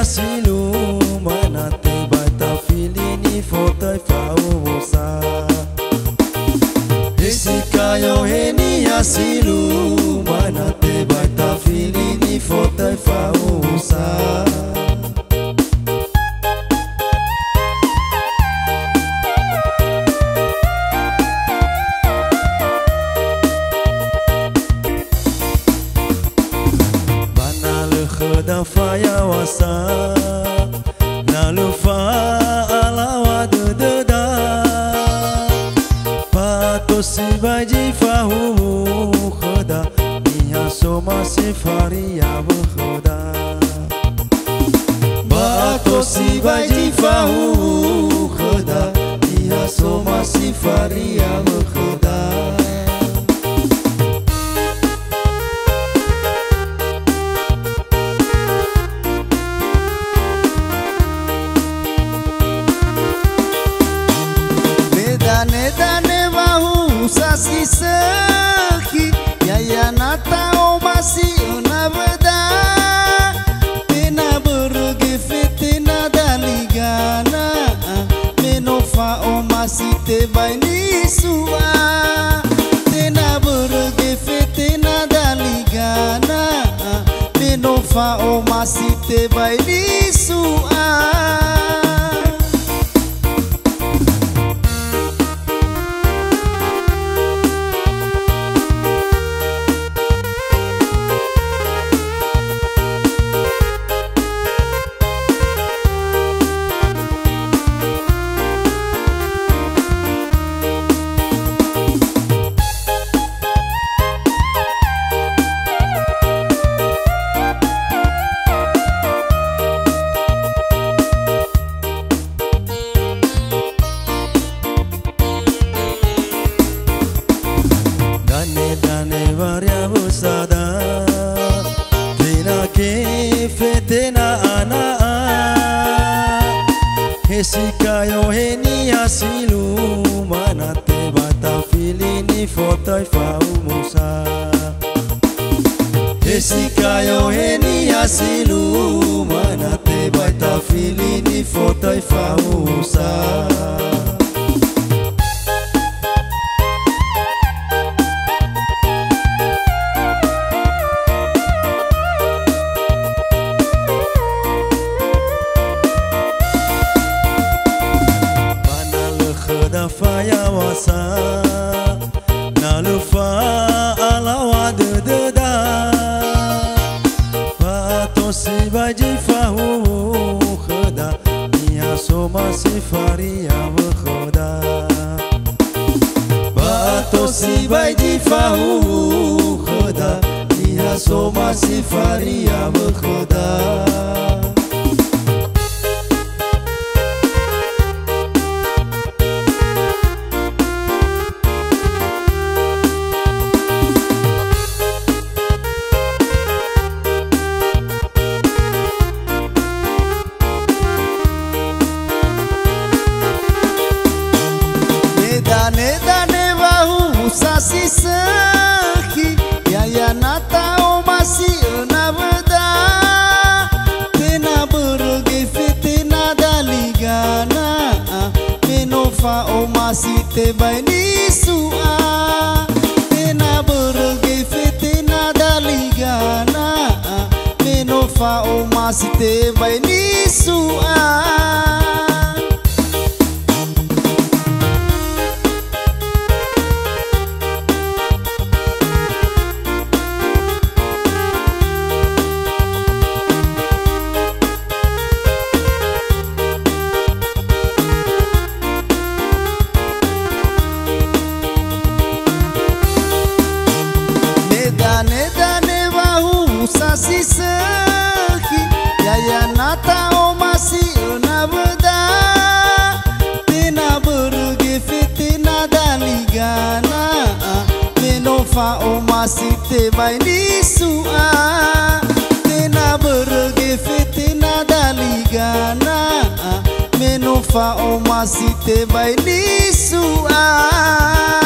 silu mana te baita filini fotai fausa Esi kayo heni silu mana te baita filini fotai fausa Da faya wasa na lufa alawa de da pato si baji fahu khoda niya soma se faria khoda pato si baji fahu khoda niya soma se faria khoda Dane bahu sasi sakhi ya nata o masi na veda tena burge fitina daligana menofa o masi te baini suwa tena burge fitina daligana menofa o masi te baini suwa Dane variabo sada tena ke fetena ana Hesikayo heni asilu mana te bata filini fotai faumusa Hesikayo heni asilu mana te bata filini fotai faumusa Da faya wasa na lufa alawa de da pato si baji fahu khoda niya soma si faria khoda pato si baji fahu khoda niya soma si faria khoda Dane bahu sasi sakhi ya nata o masi na veda tena burge fitina daligana menofa o masi te baini su'a tena burge fitina daligana menofa o masi te baini su'a Dane bahu sasi sakhi ya nata o masi na veda tena burge fitina daligana menofa o masi te baini su'a tena burge fitina daligana menofa o masi te baini su'a